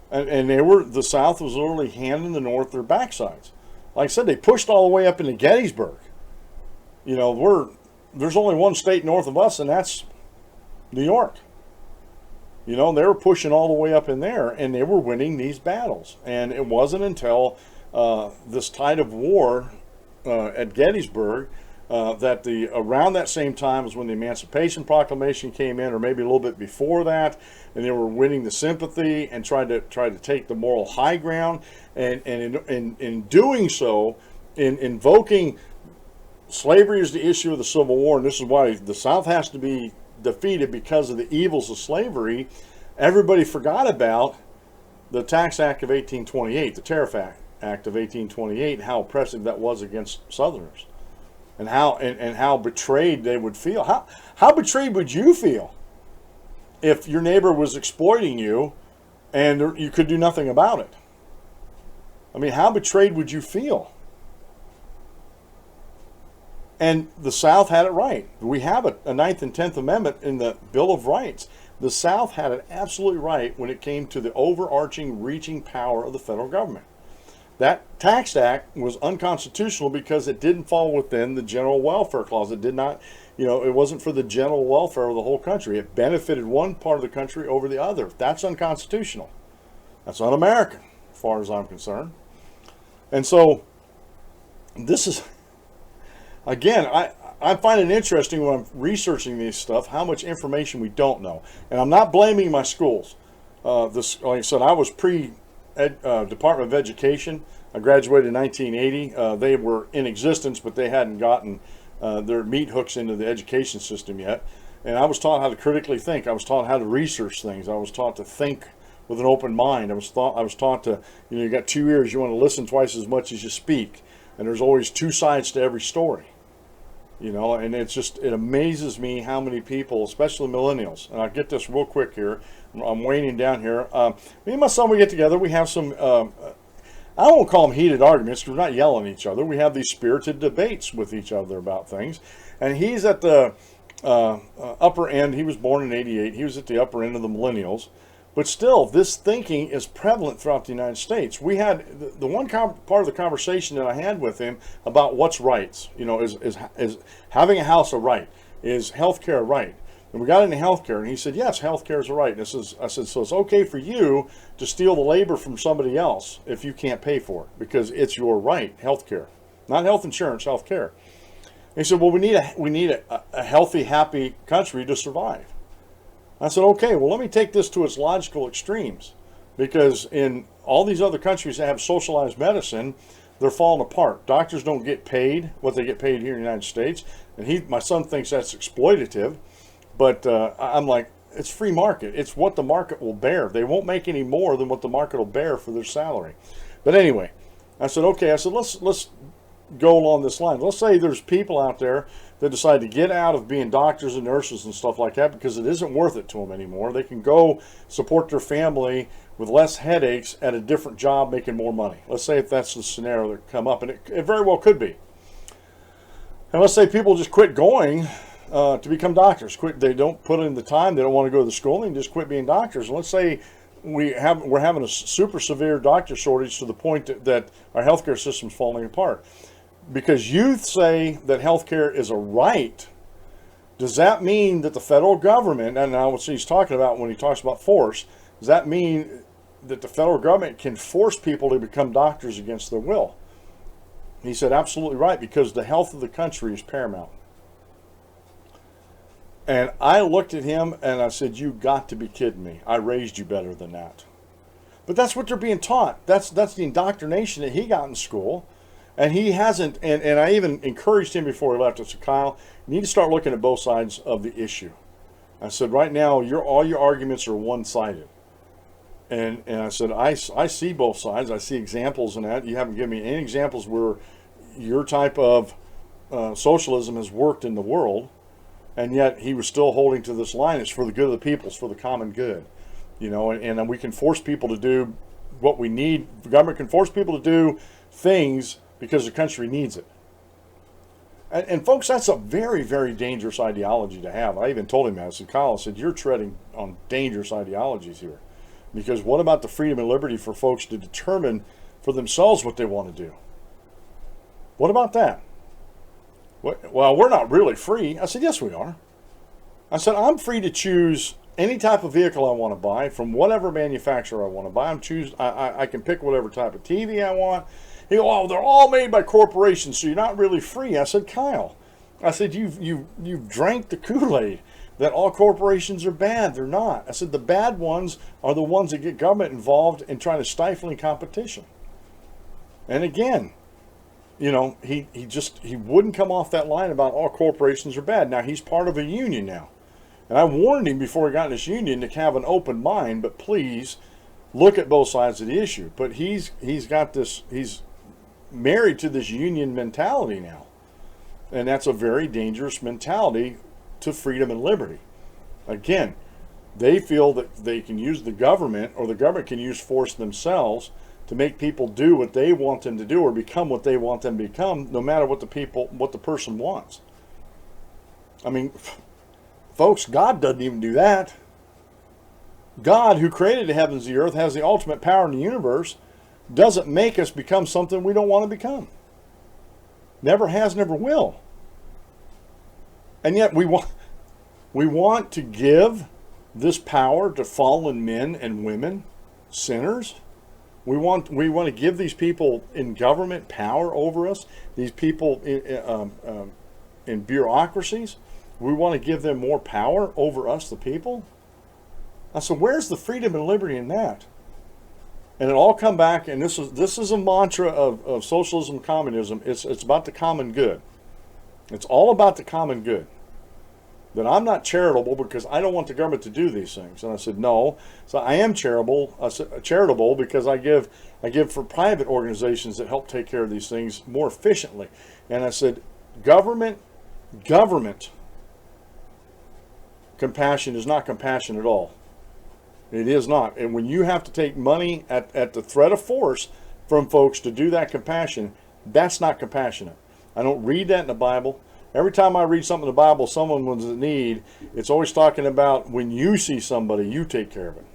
And the South was literally handing the North their backsides. Like I said, they pushed all the way up into Gettysburg. There's only one state north of us, and that's New York. They were pushing all the way up in there, and they were winning these battles. And it wasn't until this tide of war at Gettysburg that around that same time was when the Emancipation Proclamation came in, or maybe a little bit before that, and they were winning the sympathy and tried to take the moral high ground, and in doing so, in invoking slavery as the issue of the Civil War, and this is why the South has to be defeated because of the evils of slavery. Everybody forgot about the Tax Act of 1828, the Tariff Act of 1828, and how oppressive that was against Southerners, and how betrayed they would feel. How betrayed would you feel if your neighbor was exploiting you and you could do nothing about it? I mean, how betrayed would you feel? And the South had it right. We have a 9th and 10th Amendment in the Bill of Rights. The South had it absolutely right when it came to the overarching, reaching power of the federal government. That Tax Act was unconstitutional because it didn't fall within the general welfare clause. It did not, it wasn't for the general welfare of the whole country. It benefited one part of the country over the other. That's unconstitutional. That's un-American, as far as I'm concerned. And so, this is... Again, I find it interesting when I'm researching these stuff, how much information we don't know. And I'm not blaming my schools. Like I said, I was Department of Education. I graduated in 1980. They were in existence, but they hadn't gotten their meat hooks into the education system yet. And I was taught how to critically think. I was taught how to research things. I was taught to think with an open mind. I was taught to, you got 2 ears, you want to listen twice as much as you speak. And there's always two sides to every story. And it amazes me how many people, especially millennials, and I'll get this real quick here, I'm waning down here. Me and my son, we get together, we have some, I won't call them heated arguments, because we're not yelling at each other. We have these spirited debates with each other about things. And he's at the upper end, he was born in '88, he was at the upper end of the millennials. But still, this thinking is prevalent throughout the United States. We had the one part of the conversation that I had with him about what's rights. Is having a house a right? Is health care a right? And we got into health care, and he said, yes, health care is a right. And I said, so it's okay for you to steal the labor from somebody else if you can't pay for it, because it's your right, health care. Not health insurance, health care. And he said, well, we need a healthy, happy country to survive. I said, okay, well, let me take this to its logical extremes, because in all these other countries that have socialized medicine, they're falling apart. Doctors don't get paid what they get paid here in the United States, and my son thinks that's exploitative, but I'm like, it's free market. It's what the market will bear. They won't make any more than what the market will bear for their salary. But anyway, I said, okay, let's go along this line. Let's say there's people out there that decide to get out of being doctors and nurses and stuff like that because it isn't worth it to them anymore. They can go support their family with less headaches at a different job making more money. Let's say if that's the scenario that come up, and it very well could be. And let's say people just quit going to become doctors. They don't put in the time, they don't want to go to the schooling, just quit being doctors. And let's say we're having a super severe doctor shortage to the point that our healthcare system's falling apart. Because youth say that healthcare is a right, does that mean that the federal government, and now what he's talking about when he talks about force, does that mean that the federal government can force people to become doctors against their will? He said, absolutely right, because the health of the country is paramount. And I looked at him and I said, you got to be kidding me. I raised you better than that. But that's what they're being taught. That's the indoctrination that he got in school. And he hasn't, and I even encouraged him before he left. I said, Kyle, you need to start looking at both sides of the issue. I said, right now, all your arguments are one-sided. And I said, I see both sides. I see examples in that. You haven't given me any examples where your type of socialism has worked in the world. And yet he was still holding to this line. It's for the good of the people. It's for the common good. You know, and we can force people to do what we need. The government can force people to do things because the country needs it. And folks, that's a very, very dangerous ideology to have. I even told him that. I said, Kyle, I said, you're treading on dangerous ideologies here. Because what about the freedom and liberty for folks to determine for themselves what they want to do? What about that? Well, we're not really free. I said, yes, we are. I said, I'm free to choose any type of vehicle I want to buy from whatever manufacturer I want to buy. I can pick whatever type of TV I want. He goes, oh, they're all made by corporations, so you're not really free. I said, Kyle, I said, you've drank the Kool-Aid that all corporations are bad. They're not. I said, the bad ones are the ones that get government involved in trying to stifle competition. And again, you know, he wouldn't come off that line about all corporations are bad. Now, he's part of a union now. And I warned him before he got in this union to have an open mind, but please look at both sides of the issue. But he's married to this union mentality now. And that's a very dangerous mentality to freedom and liberty. Again, they feel that they can use the government, or the government can use force themselves to make people do what they want them to do or become what they want them to become, no matter what the person wants. I mean, folks, God doesn't even do that. God, who created the heavens and the earth, has the ultimate power in the universe, doesn't make us become something we don't want to become. Never has, never will. And yet we want to give this power to fallen men and women, sinners. We want to give these people in government power over us, these people in bureaucracies. We want to give them more power over us, the people. I said, where's the freedom and liberty in that? And it all come back, and this is a mantra of socialism, communism. It's about the common good. It's all about the common good. That I'm not charitable because I don't want the government to do these things. And I said, no. So I am charitable because I give for private organizations that help take care of these things more efficiently. And I said, government compassion is not compassion at all. It is not. And when you have to take money at the threat of force from folks to do that compassion, that's not compassionate. I don't read that in the Bible. Every time I read something in the Bible, someone was in need, it's always talking about when you see somebody, you take care of it.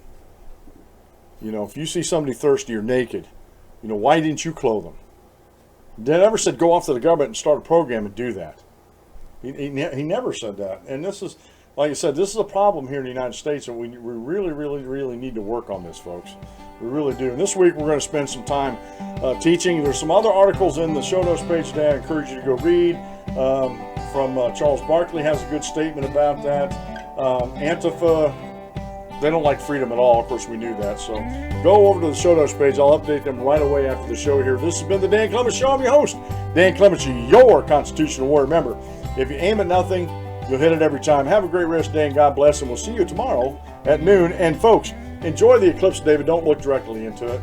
You know, if you see somebody thirsty or naked, you know, why didn't you clothe them? They never said go off to the government and start a program and do that. He never said that. And this is, like I said, this is a problem here in the United States, and we really, really, really need to work on this, folks. We really do. And this week we're going to spend some time teaching. There's some other articles in the show notes page today I encourage you to go read. From Charles Barkley has a good statement about that. Antifa, they don't like freedom at all. Of course, we knew that. So go over to the show notes page. I'll update them right away after the show here. This has been the Dan Clements Show. I'm your host, Dan Clements, your constitutional warrior. Remember, if you aim at nothing, you'll hit it every time. Have a great rest of the day, and God bless, and we'll see you tomorrow at noon. And folks, enjoy the eclipse, David. Don't look directly into it.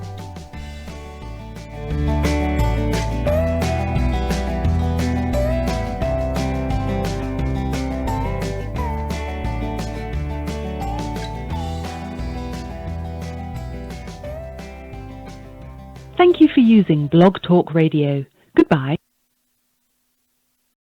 Thank you for using Blog Talk Radio. Goodbye.